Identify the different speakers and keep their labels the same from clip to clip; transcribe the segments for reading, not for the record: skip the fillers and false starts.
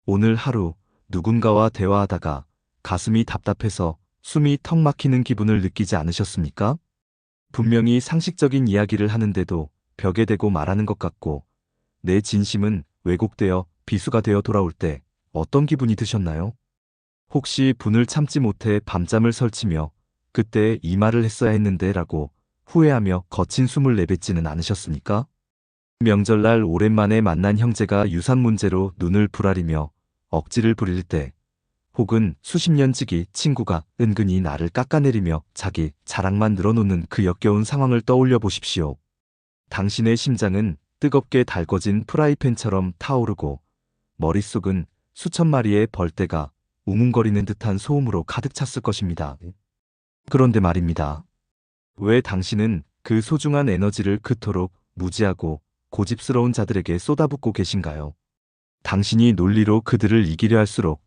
Speaker 1: 오늘 하루 누군가와 대화하다가 가슴이 답답해서 숨이 턱 막히는 기분을 느끼지 않으셨습니까? 분명히 상식적인 이야기를 하는데도 벽에 대고 말하는 것 같고 내 진심은 왜곡되어 비수가 되어 돌아올 때 어떤 기분이 드셨나요? 혹시 분을 참지 못해 밤잠을 설치며 그때 이 말을 했어야 했는데 라고 후회하며 거친 숨을 내뱉지는 않으셨습니까? 명절날 오랜만에 만난 형제가 유산 문제로 눈을 부라리며 억지를 부릴 때, 혹은 수십 년 지기 친구가 은근히 나를 깎아내리며 자기 자랑만 늘어놓는 그 역겨운 상황을 떠올려 보십시오. 당신의 심장은 뜨겁게 달궈진 프라이팬처럼 타오르고 머릿속은 수천 마리의 벌떼가 우문거리는 듯한 소음으로 가득 찼을 것입니다. 그런데 말입니다. 왜 당신은 그 소중한 에너지를 그토록 무지하고 고집스러운 자들에게 쏟아붓고 계신가요? 당신이 논리로 그들을 이기려 할수록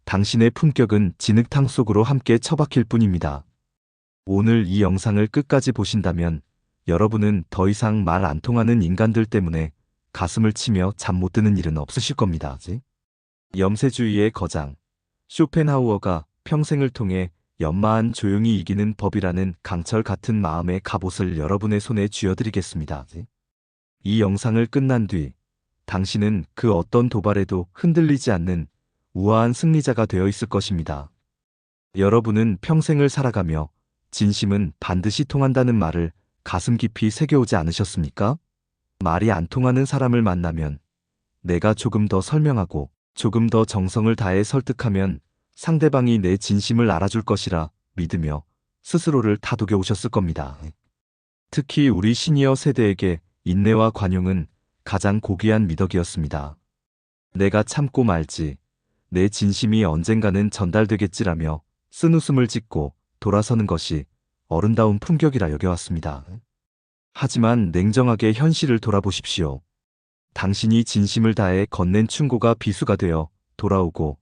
Speaker 1: 당신의 품격은 진흙탕 속으로 함께 처박힐 뿐입니다. 오늘 이 영상을 끝까지 보신다면 여러분은 더 이상 말 안 통하는 인간들 때문에 가슴을 치며 잠 못 드는 일은 없으실 겁니다. 염세주의의 거장 쇼펜하우어가 평생을 통해 연마한 조용히 이기는 법이라는 강철 같은 마음의 갑옷을 여러분의 손에 쥐어드리겠습니다. 이 영상을 끝난 뒤 당신은 그 어떤 도발에도 흔들리지 않는 우아한 승리자가 되어 있을 것입니다. 여러분은 평생을 살아가며 진심은 반드시 통한다는 말을 가슴 깊이 새겨오지 않으셨습니까? 말이 안 통하는 사람을 만나면 내가 조금 더 설명하고 조금 더 정성을 다해 설득하면 상대방이 내 진심을 알아줄 것이라 믿으며 스스로를 다독여 오셨을 겁니다. 특히 우리 시니어 세대에게 인내와 관용은 가장 고귀한 미덕이었습니다. 내가 참고 말지, 내 진심이 언젠가는 전달되겠지라며 쓴웃음을 짓고 돌아서는 것이 어른다운 품격이라 여겨왔습니다. 하지만 냉정하게 현실을 돌아보십시오. 당신이 진심을 다해 건넨 충고가 비수가 되어 돌아오고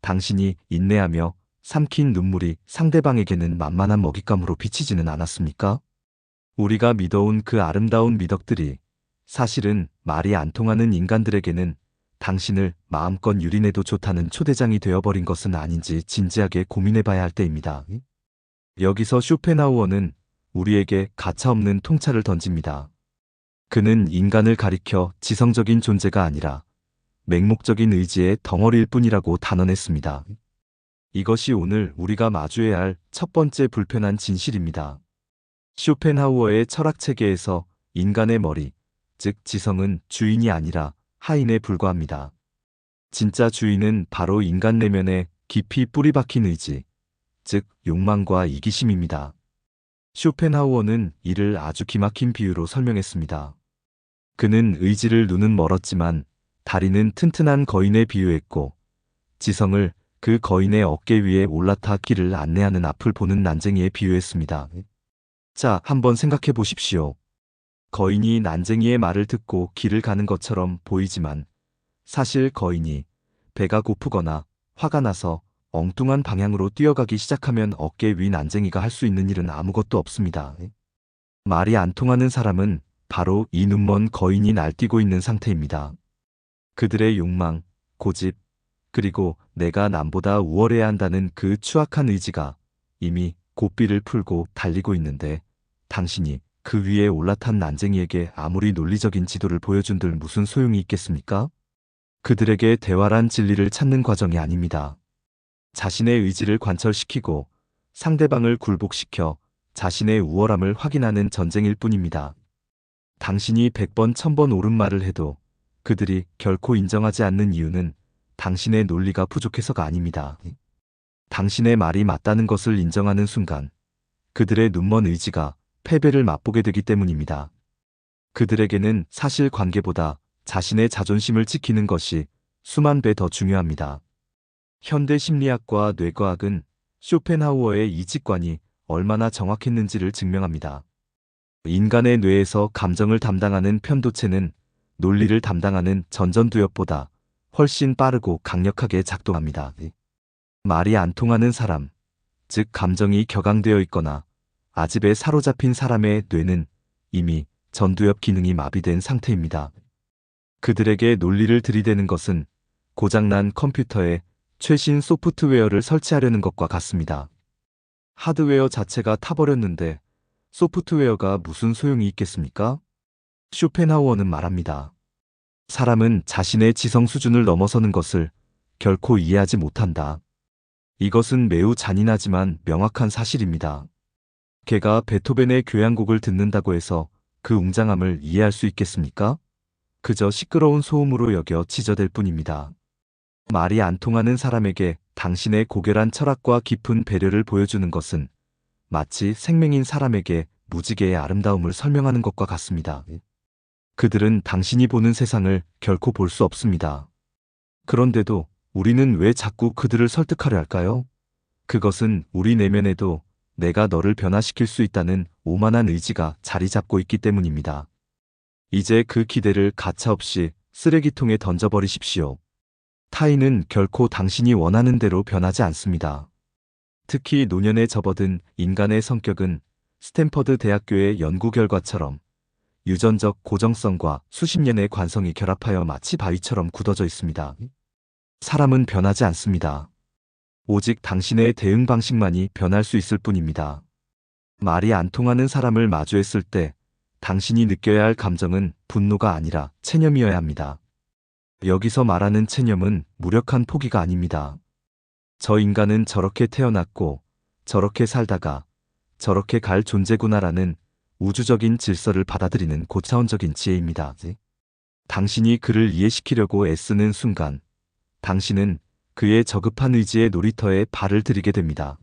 Speaker 1: 당신이 인내하며 삼킨 눈물이 상대방에게는 만만한 먹잇감으로 비치지는 않았습니까? 우리가 믿어온 그 아름다운 미덕들이 사실은 말이 안 통하는 인간들에게는 당신을 마음껏 유린해도 좋다는 초대장이 되어버린 것은 아닌지 진지하게 고민해봐야 할 때입니다. 여기서 쇼펜하우어는 우리에게 가차없는 통찰을 던집니다. 그는 인간을 가리켜 지성적인 존재가 아니라 맹목적인 의지의 덩어리일 뿐이라고 단언했습니다. 이것이 오늘 우리가 마주해야 할 첫 번째 불편한 진실입니다. 쇼펜하우어의 철학체계에서 인간의 머리, 즉 지성은 주인이 아니라 하인에 불과합니다. 진짜 주인은 바로 인간 내면에 깊이 뿌리박힌 의지, 즉 욕망과 이기심입니다. 쇼펜하우어는 이를 아주 기막힌 비유로 설명했습니다. 그는 의지를 눈은 멀었지만 다리는 튼튼한 거인에 비유했고 지성을 그 거인의 어깨 위에 올라타 길을 안내하는 앞을 보는 난쟁이에 비유했습니다. 자, 한번 생각해 보십시오. 거인이 난쟁이의 말을 듣고 길을 가는 것처럼 보이지만 사실 거인이 배가 고프거나 화가 나서 엉뚱한 방향으로 뛰어가기 시작하면 어깨 위 난쟁이가 할 수 있는 일은 아무것도 없습니다. 말이 안 통하는 사람은 바로 이 눈먼 거인이 날뛰고 있는 상태입니다. 그들의 욕망, 고집, 그리고 내가 남보다 우월해야 한다는 그 추악한 의지가 이미 고삐를 풀고 달리고 있는데 당신이 그 위에 올라탄 난쟁이에게 아무리 논리적인 지도를 보여준들 무슨 소용이 있겠습니까? 그들에게 대화란 진리를 찾는 과정이 아닙니다. 자신의 의지를 관철시키고 상대방을 굴복시켜 자신의 우월함을 확인하는 전쟁일 뿐입니다. 당신이 100번 1000번 옳은 말을 해도 그들이 결코 인정하지 않는 이유는 당신의 논리가 부족해서가 아닙니다. 당신의 말이 맞다는 것을 인정하는 순간 그들의 눈먼 의지가 패배를 맛보게 되기 때문입니다. 그들에게는 사실 관계보다 자신의 자존심을 지키는 것이 수만 배 더 중요합니다. 현대 심리학과 뇌과학은 쇼펜하우어의 이 직관이 얼마나 정확했는지를 증명합니다. 인간의 뇌에서 감정을 담당하는 편도체는 논리를 담당하는 전전두엽보다 훨씬 빠르고 강력하게 작동합니다. 말이 안 통하는 사람, 즉 감정이 격앙되어 있거나 아집에 사로잡힌 사람의 뇌는 이미 전두엽 기능이 마비된 상태입니다. 그들에게 논리를 들이대는 것은 고장난 컴퓨터에 최신 소프트웨어를 설치하려는 것과 같습니다. 하드웨어 자체가 타버렸는데 소프트웨어가 무슨 소용이 있겠습니까? 쇼펜하우어는 말합니다. 사람은 자신의 지성 수준을 넘어서는 것을 결코 이해하지 못한다. 이것은 매우 잔인하지만 명확한 사실입니다. 걔가 베토벤의 교향곡을 듣는다고 해서 그 웅장함을 이해할 수 있겠습니까? 그저 시끄러운 소음으로 여겨 지저댈 뿐입니다. 말이 안 통하는 사람에게 당신의 고결한 철학과 깊은 배려를 보여주는 것은 마치 생명인 사람에게 무지개의 아름다움을 설명하는 것과 같습니다. 그들은 당신이 보는 세상을 결코 볼 수 없습니다. 그런데도 우리는 왜 자꾸 그들을 설득하려 할까요? 그것은 우리 내면에도 내가 너를 변화시킬 수 있다는 오만한 의지가 자리 잡고 있기 때문입니다. 이제 그 기대를 가차없이 쓰레기통에 던져버리십시오. 타인은 결코 당신이 원하는 대로 변하지 않습니다. 특히 노년에 접어든 인간의 성격은 스탠퍼드 대학교의 연구 결과처럼 유전적 고정성과 수십 년의 관성이 결합하여 마치 바위처럼 굳어져 있습니다. 사람은 변하지 않습니다. 오직 당신의 대응 방식만이 변할 수 있을 뿐입니다. 말이 안 통하는 사람을 마주했을 때 당신이 느껴야 할 감정은 분노가 아니라 체념이어야 합니다. 여기서 말하는 체념은 무력한 포기가 아닙니다. 저 인간은 저렇게 태어났고 저렇게 살다가 저렇게 갈 존재구나라는 우주적인 질서를 받아들이는 고차원적인 지혜입니다. 당신이 그를 이해시키려고 애쓰는 순간 당신은 그의 저급한 의지의 놀이터에 발을 들이게 됩니다.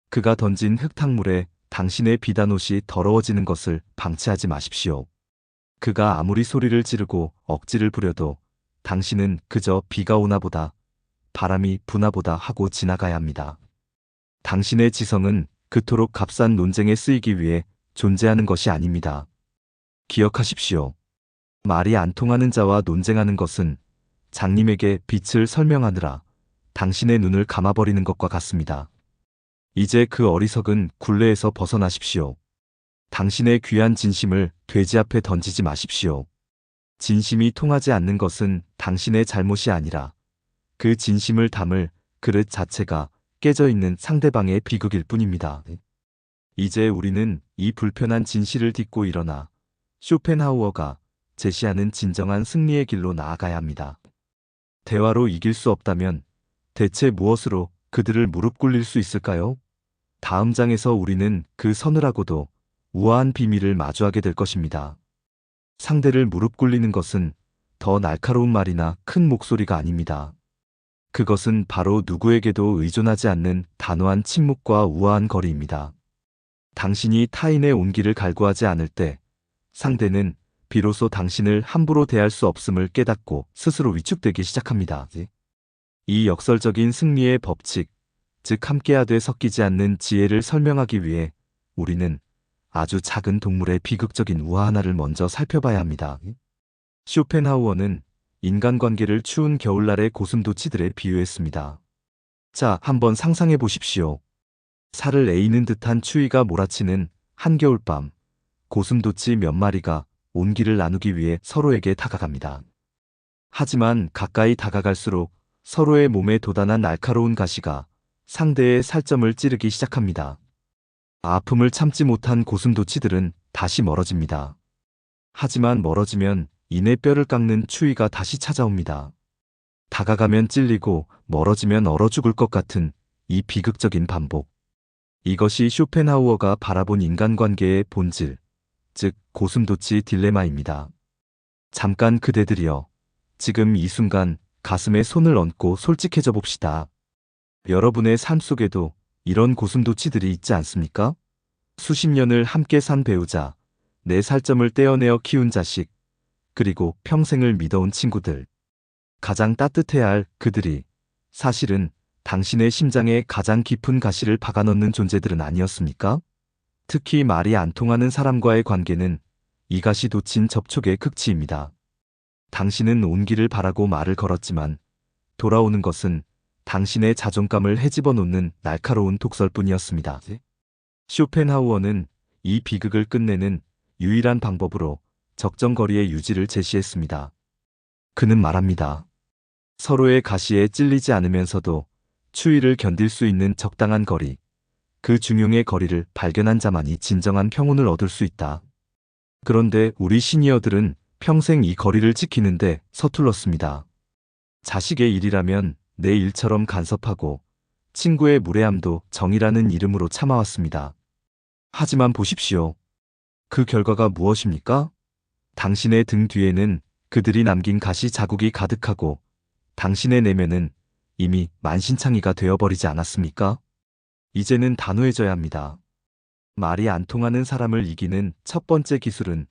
Speaker 1: 그가 던진 흙탕물에 당신의 비단옷이 더러워지는 것을 방치하지 마십시오. 그가 아무리 소리를 지르고 억지를 부려도 당신은 그저 비가 오나 보다, 바람이 부나 보다 하고 지나가야 합니다. 당신의 지성은 그토록 값싼 논쟁에 쓰이기 위해 존재하는 것이 아닙니다. 기억하십시오. 말이 안 통하는 자와 논쟁하는 것은 장님에게 빛을 설명하느라 당신의 눈을 감아버리는 것과 같습니다. 이제 그 어리석은 굴레에서 벗어나십시오. 당신의 귀한 진심을 돼지 앞에 던지지 마십시오. 진심이 통하지 않는 것은 당신의 잘못이 아니라 그 진심을 담을 그릇 자체가 깨져 있는 상대방의 비극일 뿐입니다. 이제 우리는 이 불편한 진실을 딛고 일어나 쇼펜하우어가 제시하는 진정한 승리의 길로 나아가야 합니다. 대화로 이길 수 없다면 대체 무엇으로 그들을 무릎 꿇릴 수 있을까요? 다음 장에서 우리는 그 서늘하고도 우아한 비밀을 마주하게 될 것입니다. 상대를 무릎 꿇리는 것은 더 날카로운 말이나 큰 목소리가 아닙니다. 그것은 바로 누구에게도 의존하지 않는 단호한 침묵과 우아한 거리입니다. 당신이 타인의 온기를 갈구하지 않을 때 상대는 비로소 당신을 함부로 대할 수 없음을 깨닫고 스스로 위축되기 시작합니다. 이 역설적인 승리의 법칙, 즉 함께하되 섞이지 않는 지혜를 설명하기 위해 우리는 아주 작은 동물의 비극적인 우화 하나를 먼저 살펴봐야 합니다. 쇼펜하우어는 인간관계를 추운 겨울날의 고슴도치들에 비유했습니다. 자, 한번 상상해 보십시오. 살을 에이는 듯한 추위가 몰아치는 한겨울밤, 고슴도치 몇 마리가 온기를 나누기 위해 서로에게 다가갑니다. 하지만 가까이 다가갈수록 서로의 몸에 돋아난 날카로운 가시가 상대의 살점을 찌르기 시작합니다. 아픔을 참지 못한 고슴도치들은 다시 멀어집니다. 하지만 멀어지면 이내 뼈를 깎는 추위가 다시 찾아옵니다. 다가가면 찔리고 멀어지면 얼어 죽을 것 같은 이 비극적인 반복. 이것이 쇼펜하우어가 바라본 인간관계의 본질, 즉 고슴도치 딜레마입니다. 잠깐 그대들이여, 지금 이 순간 가슴에 손을 얹고 솔직해져 봅시다. 여러분의 삶 속에도 이런 고슴도치들이 있지 않습니까? 수십 년을 함께 산 배우자, 내 살점을 떼어내어 키운 자식, 그리고 평생을 믿어온 친구들. 가장 따뜻해야 할 그들이 사실은 당신의 심장에 가장 깊은 가시를 박아넣는 존재들은 아니었습니까? 특히 말이 안 통하는 사람과의 관계는 이 가시 돋친 접촉의 극치입니다. 당신은 온기를 바라고 말을 걸었지만 돌아오는 것은 당신의 자존감을 헤집어 놓는 날카로운 독설뿐이었습니다. 쇼펜하우어는 이 비극을 끝내는 유일한 방법으로 적정거리의 유지를 제시했습니다. 그는 말합니다. 서로의 가시에 찔리지 않으면서도 추위를 견딜 수 있는 적당한 거리, 그 중용의 거리를 발견한 자만이 진정한 평온을 얻을 수 있다. 그런데 우리 시니어들은 평생 이 거리를 지키는데 서툴렀습니다. 자식의 일이라면 내 일처럼 간섭하고 친구의 무례함도 정이라는 이름으로 참아왔습니다. 하지만 보십시오. 그 결과가 무엇입니까? 당신의 등 뒤에는 그들이 남긴 가시 자국이 가득하고 당신의 내면은 이미 만신창이가 되어버리지 않았습니까? 이제는 단호해져야 합니다. 말이 안 통하는 사람을 이기는 첫 번째 기술은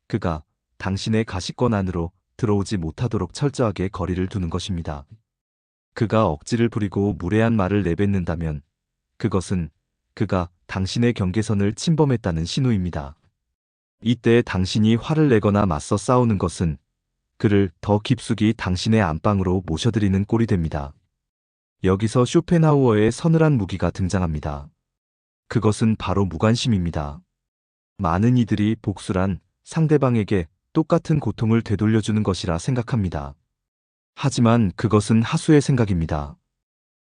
Speaker 1: 그가 당신의 가시권 안으로 들어오지 못하도록 철저하게 거리를 두는 것입니다. 그가 억지를 부리고 무례한 말을 내뱉는다면 그것은 그가 당신의 경계선을 침범했다는 신호입니다. 이때 당신이 화를 내거나 맞서 싸우는 것은 그를 더 깊숙이 당신의 안방으로 모셔들이는 꼴이 됩니다. 여기서 쇼펜하우어의 서늘한 무기가 등장합니다. 그것은 바로 무관심입니다. 많은 이들이 복수란 상대방에게 똑같은 고통을 되돌려주는 것이라 생각합니다. 하지만 그것은 하수의 생각입니다.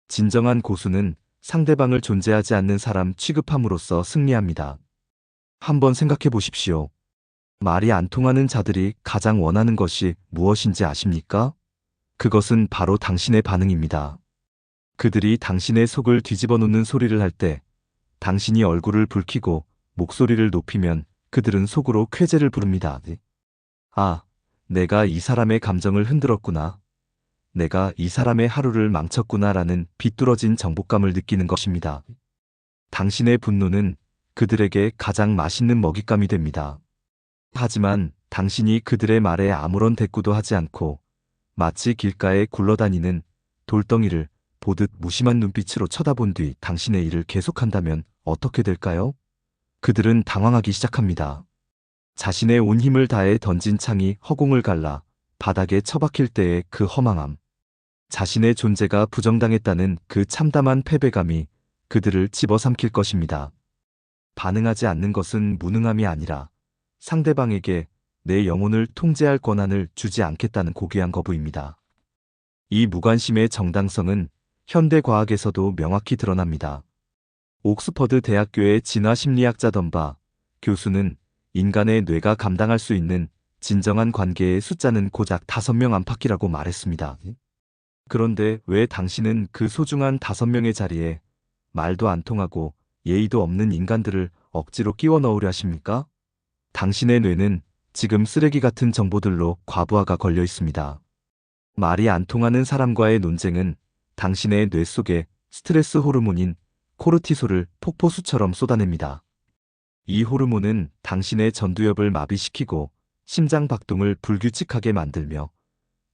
Speaker 1: 진정한 고수는 상대방을 존재하지 않는 사람 취급함으로써 승리합니다. 한번 생각해 보십시오. 말이 안 통하는 자들이 가장 원하는 것이 무엇인지 아십니까? 그것은 바로 당신의 반응입니다. 그들이 당신의 속을 뒤집어 놓는 소리를 할 때 당신이 얼굴을 붉히고 목소리를 높이면 그들은 속으로 쾌재를 부릅니다. 아, 내가 이 사람의 감정을 흔들었구나. 내가 이 사람의 하루를 망쳤구나라는 비뚤어진 정복감을 느끼는 것입니다. 당신의 분노는 그들에게 가장 맛있는 먹잇감이 됩니다. 하지만 당신이 그들의 말에 아무런 대꾸도 하지 않고 마치 길가에 굴러다니는 돌덩이를 보듯 무심한 눈빛으로 쳐다본 뒤 당신의 일을 계속한다면 어떻게 될까요? 그들은 당황하기 시작합니다. 자신의 온 힘을 다해 던진 창이 허공을 갈라 바닥에 처박힐 때의 그 허망함, 자신의 존재가 부정당했다는 그 참담한 패배감이 그들을 집어삼킬 것입니다. 반응하지 않는 것은 무능함이 아니라 상대방에게 내 영혼을 통제할 권한을 주지 않겠다는 고귀한 거부입니다. 이 무관심의 정당성은 현대 과학에서도 명확히 드러납니다. 옥스퍼드 대학교의 진화심리학자 덤바 교수는 인간의 뇌가 감당할 수 있는 진정한 관계의 숫자는 고작 5명 안팎이라고 말했습니다. 그런데 왜 당신은 그 소중한 5명의 자리에 말도 안 통하고 예의도 없는 인간들을 억지로 끼워 넣으려 하십니까? 당신의 뇌는 지금 쓰레기 같은 정보들로 과부하가 걸려 있습니다. 말이 안 통하는 사람과의 논쟁은 당신의 뇌 속에 스트레스 호르몬인 코르티솔을 폭포수처럼 쏟아냅니다. 이 호르몬은 당신의 전두엽을 마비시키고 심장 박동을 불규칙하게 만들며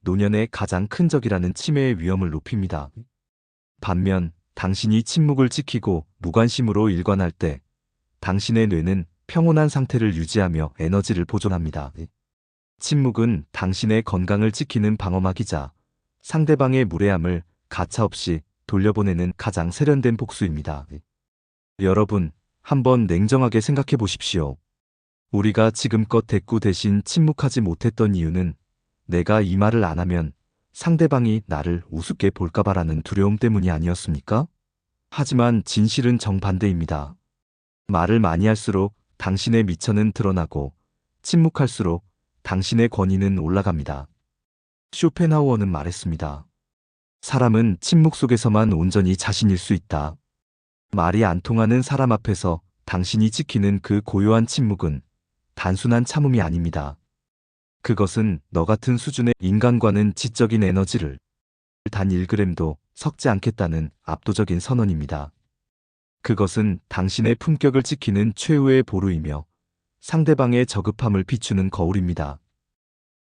Speaker 1: 노년의 가장 큰 적이라는 치매의 위험을 높입니다. 반면 당신이 침묵을 지키고 무관심으로 일관할 때 당신의 뇌는 평온한 상태를 유지하며 에너지를 보존합니다. 침묵은 당신의 건강을 지키는 방어막이자 상대방의 무례함을 가차없이 돌려보내는 가장 세련된 복수입니다. 여러분, 한번 냉정하게 생각해 보십시오. 우리가 지금껏 대꾸 대신 침묵하지 못했던 이유는 내가 이 말을 안 하면 상대방이 나를 우습게 볼까봐라는 두려움 때문이 아니었습니까? 하지만 진실은 정반대입니다. 말을 많이 할수록 당신의 미천은 드러나고 침묵할수록 당신의 권위는 올라갑니다. 쇼펜하우어는 말했습니다. 사람은 침묵 속에서만 온전히 자신일 수 있다. 말이 안 통하는 사람 앞에서 당신이 지키는 그 고요한 침묵은 단순한 참음이 아닙니다. 그것은 너 같은 수준의 인간과는 지적인 에너지를 단 1g도 섞지 않겠다는 압도적인 선언입니다. 그것은 당신의 품격을 지키는 최후의 보루이며 상대방의 저급함을 비추는 거울입니다.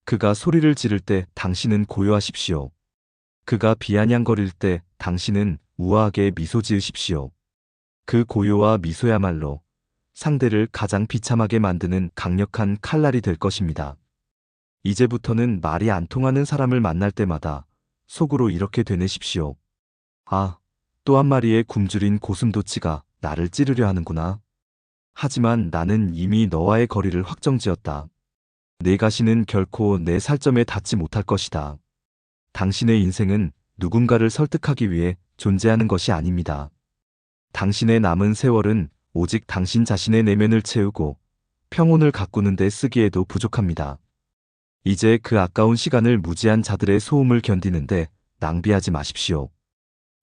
Speaker 1: 그가 소리를 지를 때 당신은 고요하십시오. 그가 비아냥거릴 때 당신은 우아하게 미소 지으십시오. 그 고요와 미소야말로 상대를 가장 비참하게 만드는 강력한 칼날이 될 것입니다. 이제부터는 말이 안 통하는 사람을 만날 때마다 속으로 이렇게 되뇌십시오. 아, 또 한 마리의 굶주린 고슴도치가 나를 찌르려 하는구나. 하지만 나는 이미 너와의 거리를 확정지었다. 내 가시는 결코 내 살점에 닿지 못할 것이다. 당신의 인생은 누군가를 설득하기 위해 존재하는 것이 아닙니다. 당신의 남은 세월은 오직 당신 자신의 내면을 채우고 평온을 가꾸는 데 쓰기에도 부족합니다. 이제 그 아까운 시간을 무지한 자들의 소음을 견디는데 낭비하지 마십시오.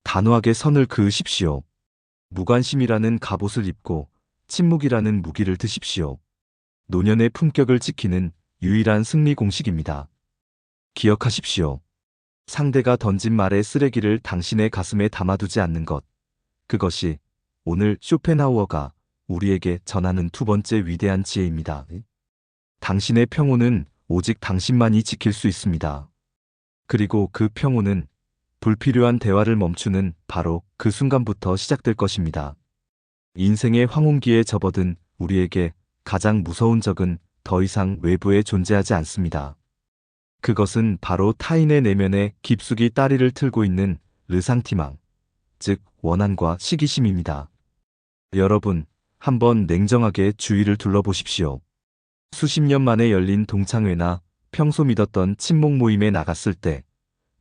Speaker 1: 단호하게 선을 그으십시오. 무관심이라는 갑옷을 입고 침묵이라는 무기를 드십시오. 노년의 품격을 지키는 유일한 승리 공식입니다. 기억하십시오. 상대가 던진 말의 쓰레기를 당신의 가슴에 담아두지 않는 것. 그것이 오늘 쇼펜하우어가 우리에게 전하는 두 번째 위대한 지혜입니다. 당신의 평온은 오직 당신만이 지킬 수 있습니다. 그리고 그 평온은 불필요한 대화를 멈추는 바로 그 순간부터 시작될 것입니다. 인생의 황혼기에 접어든 우리에게 가장 무서운 적은 더 이상 외부에 존재하지 않습니다. 그것은 바로 타인의 내면에 깊숙이 따리를 틀고 있는 르상티망, 즉 원한과 시기심입니다. 여러분, 한번 냉정하게 주위를 둘러보십시오. 수십 년 만에 열린 동창회나 평소 믿었던 친목 모임에 나갔을 때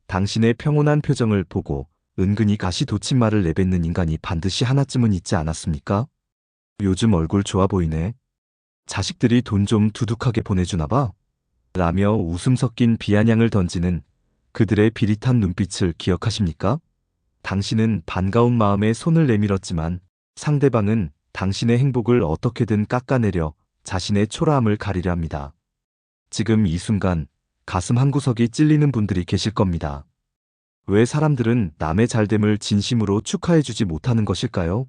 Speaker 1: 당신의 평온한 표정을 보고 은근히 가시돋친 말을 내뱉는 인간이 반드시 하나쯤은 있지 않았습니까? 요즘 얼굴 좋아 보이네. 자식들이 돈 좀 두둑하게 보내주나 봐. 라며 웃음 섞인 비아냥을 던지는 그들의 비릿한 눈빛을 기억하십니까? 당신은 반가운 마음에 손을 내밀었지만 상대방은 당신의 행복을 어떻게든 깎아내려 자신의 초라함을 가리려 합니다. 지금 이 순간 가슴 한구석이 찔리는 분들이 계실 겁니다. 왜 사람들은 남의 잘됨을 진심으로 축하해주지 못하는 것일까요?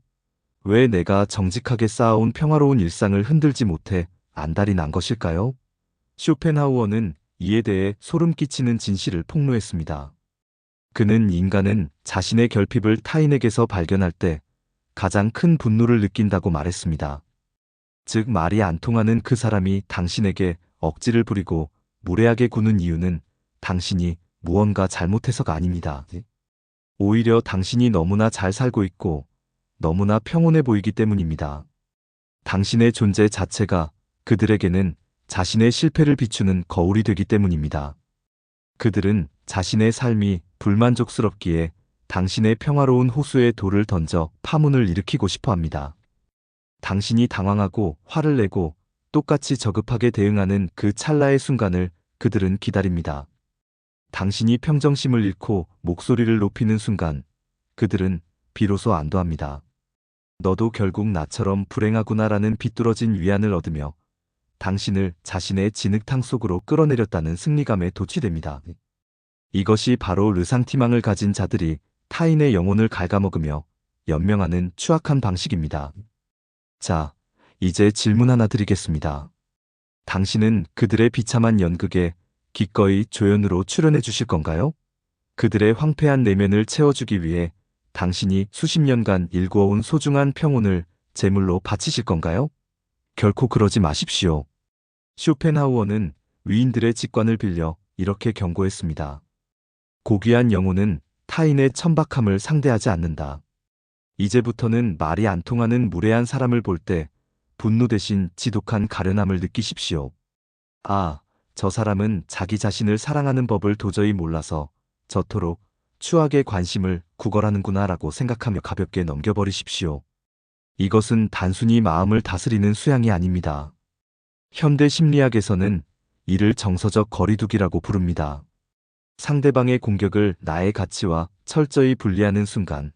Speaker 1: 왜 내가 정직하게 쌓아온 평화로운 일상을 흔들지 못해 안달이 난 것일까요? 쇼펜하우어는 이에 대해 소름 끼치는 진실을 폭로했습니다. 그는 인간은 자신의 결핍을 타인에게서 발견할 때 가장 큰 분노를 느낀다고 말했습니다. 즉 말이 안 통하는 그 사람이 당신에게 억지를 부리고 무례하게 구는 이유는 당신이 무언가 잘못해서가 아닙니다. 오히려 당신이 너무나 잘 살고 있고 너무나 평온해 보이기 때문입니다. 당신의 존재 자체가 그들에게는 자신의 실패를 비추는 거울이 되기 때문입니다. 그들은 자신의 삶이 불만족스럽기에 당신의 평화로운 호수에 돌을 던져 파문을 일으키고 싶어 합니다. 당신이 당황하고 화를 내고 똑같이 저급하게 대응하는 그 찰나의 순간을 그들은 기다립니다. 당신이 평정심을 잃고 목소리를 높이는 순간 그들은 비로소 안도합니다. 너도 결국 나처럼 불행하구나라는 비뚤어진 위안을 얻으며 당신을 자신의 진흙탕 속으로 끌어내렸다는 승리감에 도취됩니다. 이것이 바로 르상티망을 가진 자들이 타인의 영혼을 갉아먹으며 연명하는 추악한 방식입니다. 자, 이제 질문 하나 드리겠습니다. 당신은 그들의 비참한 연극에 기꺼이 조연으로 출연해 주실 건가요? 그들의 황폐한 내면을 채워주기 위해 당신이 수십 년간 일구어온 소중한 평온을 제물로 바치실 건가요? 결코 그러지 마십시오. 쇼펜하우어는 위인들의 직관을 빌려 이렇게 경고했습니다. 고귀한 영혼은 타인의 천박함을 상대하지 않는다. 이제부터는 말이 안 통하는 무례한 사람을 볼 때 분노 대신 지독한 가련함을 느끼십시오. 아, 저 사람은 자기 자신을 사랑하는 법을 도저히 몰라서 저토록 추악의 관심을 구걸하는구나 라고 생각하며 가볍게 넘겨버리십시오. 이것은 단순히 마음을 다스리는 수양이 아닙니다. 현대 심리학에서는 이를 정서적 거리두기라고 부릅니다. 상대방의 공격을 나의 가치와 철저히 분리하는 순간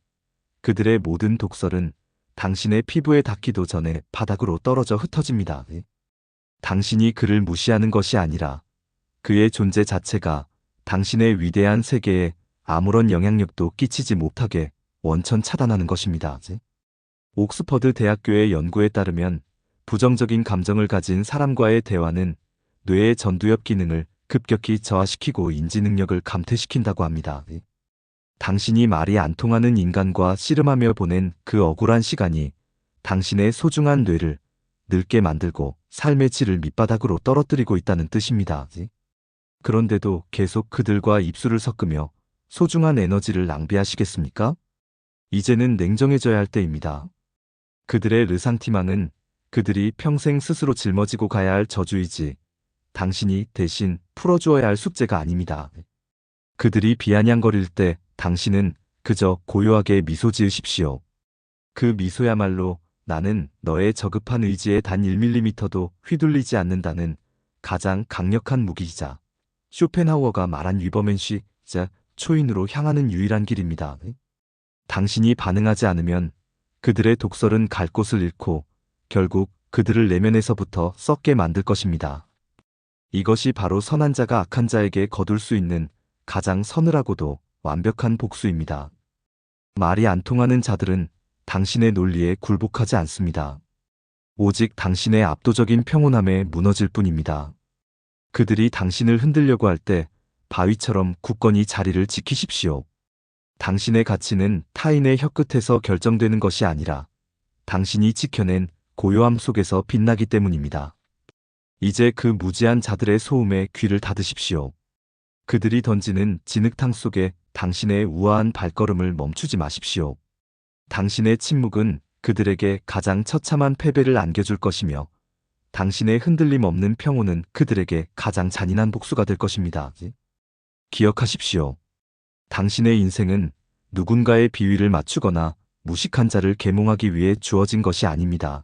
Speaker 1: 그들의 모든 독설은 당신의 피부에 닿기도 전에 바닥으로 떨어져 흩어집니다. 당신이 그를 무시하는 것이 아니라 그의 존재 자체가 당신의 위대한 세계에 아무런 영향력도 끼치지 못하게 원천 차단하는 것입니다. 옥스퍼드 대학교의 연구에 따르면 부정적인 감정을 가진 사람과의 대화는 뇌의 전두엽 기능을 급격히 저하시키고 인지 능력을 감퇴시킨다고 합니다. 당신이 말이 안 통하는 인간과 씨름하며 보낸 그 억울한 시간이 당신의 소중한 뇌를 늙게 만들고 삶의 질을 밑바닥으로 떨어뜨리고 있다는 뜻입니다. 그런데도 계속 그들과 입술을 섞으며 소중한 에너지를 낭비하시겠습니까? 이제는 냉정해져야 할 때입니다. 그들의 르상티망은 그들이 평생 스스로 짊어지고 가야 할 저주이지 당신이 대신 풀어주어야 할 숙제가 아닙니다. 그들이 비아냥거릴 때 당신은 그저 고요하게 미소 지으십시오. 그 미소야말로 나는 너의 저급한 의지에 단 1mm도 휘둘리지 않는다는 가장 강력한 무기이자 쇼펜하우어가 말한 위버맨시자 초인으로 향하는 유일한 길입니다. 당신이 반응하지 않으면 그들의 독설은 갈 곳을 잃고 결국 그들을 내면에서부터 썩게 만들 것입니다. 이것이 바로 선한 자가 악한 자에게 거둘 수 있는 가장 서늘하고도 완벽한 복수입니다. 말이 안 통하는 자들은 당신의 논리에 굴복하지 않습니다. 오직 당신의 압도적인 평온함에 무너질 뿐입니다. 그들이 당신을 흔들려고 할 때 바위처럼 굳건히 자리를 지키십시오. 당신의 가치는 타인의 혀끝에서 결정되는 것이 아니라 당신이 지켜낸 고요함 속에서 빛나기 때문입니다. 이제 그 무지한 자들의 소음에 귀를 닫으십시오. 그들이 던지는 진흙탕 속에 당신의 우아한 발걸음을 멈추지 마십시오. 당신의 침묵은 그들에게 가장 처참한 패배를 안겨줄 것이며 당신의 흔들림 없는 평온은 그들에게 가장 잔인한 복수가 될 것입니다. 기억하십시오. 당신의 인생은 누군가의 비위를 맞추거나 무식한 자를 계몽하기 위해 주어진 것이 아닙니다.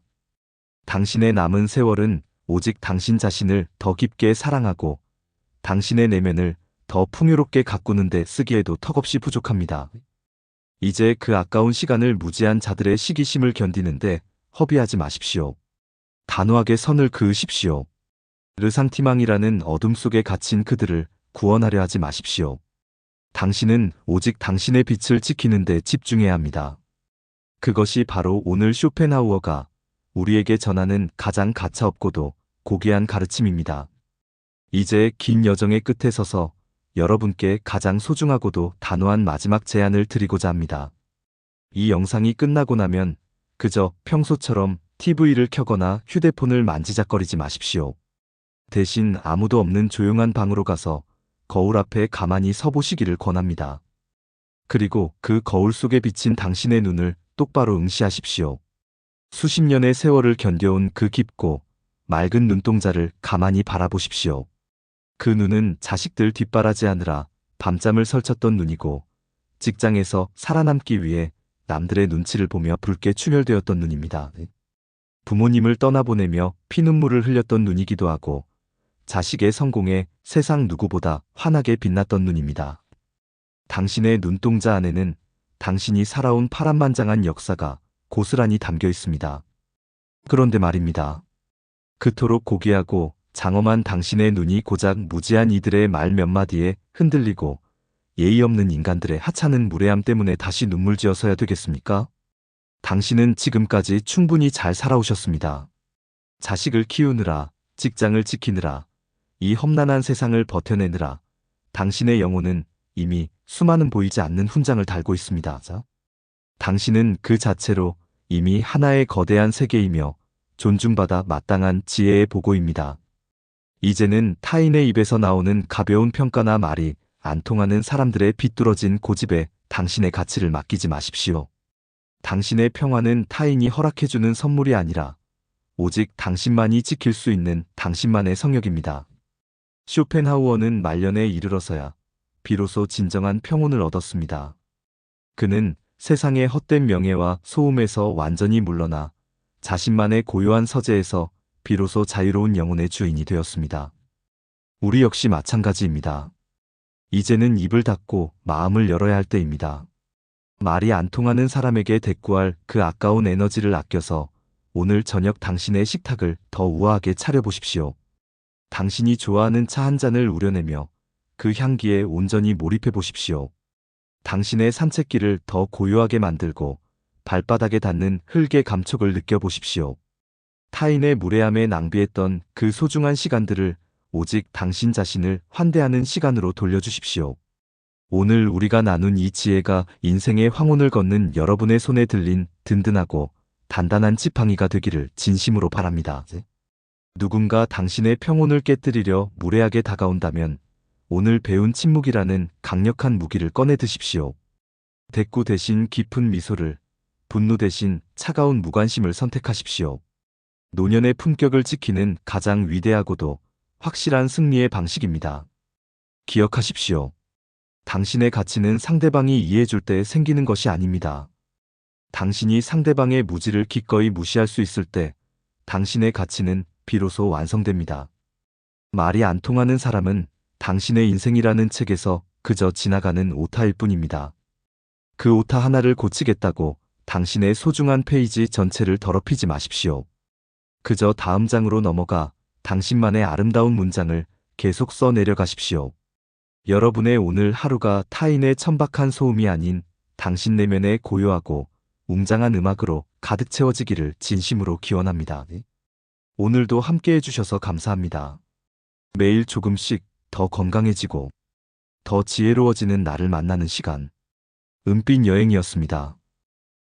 Speaker 1: 당신의 남은 세월은 오직 당신 자신을 더 깊게 사랑하고 당신의 내면을 더 풍요롭게 가꾸는 데 쓰기에도 턱없이 부족합니다. 이제 그 아까운 시간을 무지한 자들의 시기심을 견디는데 허비하지 마십시오. 단호하게 선을 그으십시오. 르상티망이라는 어둠 속에 갇힌 그들을 구원하려 하지 마십시오. 당신은 오직 당신의 빛을 지키는 데 집중해야 합니다. 그것이 바로 오늘 쇼펜하우어가 우리에게 전하는 가장 가차없고도 고귀한 가르침입니다. 이제 긴 여정의 끝에 서서 여러분께 가장 소중하고도 단호한 마지막 제안을 드리고자 합니다. 이 영상이 끝나고 나면 그저 평소처럼 TV를 켜거나 휴대폰을 만지작거리지 마십시오. 대신 아무도 없는 조용한 방으로 가서 거울 앞에 가만히 서보시기를 권합니다. 그리고 그 거울 속에 비친 당신의 눈을 똑바로 응시하십시오. 수십 년의 세월을 견뎌온 그 깊고 맑은 눈동자를 가만히 바라보십시오. 그 눈은 자식들 뒷바라지하느라 밤잠을 설쳤던 눈이고 직장에서 살아남기 위해 남들의 눈치를 보며 붉게 충혈되었던 눈입니다. 부모님을 떠나보내며 피눈물을 흘렸던 눈이기도 하고 자식의 성공에 세상 누구보다 환하게 빛났던 눈입니다. 당신의 눈동자 안에는 당신이 살아온 파란만장한 역사가 고스란히 담겨 있습니다. 그런데 말입니다. 그토록 고귀하고 장엄한 당신의 눈이 고작 무지한 이들의 말 몇 마디에 흔들리고 예의 없는 인간들의 하찮은 무례함 때문에 다시 눈물 지어서야 되겠습니까? 당신은 지금까지 충분히 잘 살아오셨습니다. 자식을 키우느라, 직장을 지키느라, 이 험난한 세상을 버텨내느라 당신의 영혼은 이미 수많은 보이지 않는 훈장을 달고 있습니다. 당신은 그 자체로 이미 하나의 거대한 세계이며 존중받아 마땅한 지혜의 보고입니다. 이제는 타인의 입에서 나오는 가벼운 평가나 말이 안 통하는 사람들의 비뚤어진 고집에 당신의 가치를 맡기지 마십시오. 당신의 평화는 타인이 허락해주는 선물이 아니라 오직 당신만이 지킬 수 있는 당신만의 성역입니다. 쇼펜하우어는 말년에 이르러서야 비로소 진정한 평온을 얻었습니다. 그는 세상의 헛된 명예와 소음에서 완전히 물러나 자신만의 고요한 서재에서 비로소 자유로운 영혼의 주인이 되었습니다. 우리 역시 마찬가지입니다. 이제는 입을 닫고 마음을 열어야 할 때입니다. 말이 안 통하는 사람에게 대꾸할 그 아까운 에너지를 아껴서 오늘 저녁 당신의 식탁을 더 우아하게 차려보십시오. 당신이 좋아하는 차 한 잔을 우려내며 그 향기에 온전히 몰입해 보십시오. 당신의 산책길을 더 고요하게 만들고 발바닥에 닿는 흙의 감촉을 느껴보십시오. 타인의 무례함에 낭비했던 그 소중한 시간들을 오직 당신 자신을 환대하는 시간으로 돌려주십시오. 오늘 우리가 나눈 이 지혜가 인생의 황혼을 걷는 여러분의 손에 들린 든든하고 단단한 지팡이가 되기를 진심으로 바랍니다. 누군가 당신의 평온을 깨뜨리려 무례하게 다가온다면 오늘 배운 침묵이라는 강력한 무기를 꺼내 드십시오. 대꾸 대신 깊은 미소를, 분노 대신 차가운 무관심을 선택하십시오. 노년의 품격을 지키는 가장 위대하고도 확실한 승리의 방식입니다. 기억하십시오. 당신의 가치는 상대방이 이해해줄 때 생기는 것이 아닙니다. 당신이 상대방의 무지를 기꺼이 무시할 수 있을 때 당신의 가치는 비로소 완성됩니다. 말이 안 통하는 사람은 당신의 인생이라는 책에서 그저 지나가는 오타일 뿐입니다. 그 오타 하나를 고치겠다고 당신의 소중한 페이지 전체를 더럽히지 마십시오. 그저 다음 장으로 넘어가 당신만의 아름다운 문장을 계속 써 내려가십시오. 여러분의 오늘 하루가 타인의 천박한 소음이 아닌 당신 내면의 고요하고 웅장한 음악으로 가득 채워지기를 진심으로 기원합니다. 오늘도 함께 해주셔서 감사합니다. 매일 조금씩 더 건강해지고 더 지혜로워지는 나를 만나는 시간. 은빛 여행이었습니다.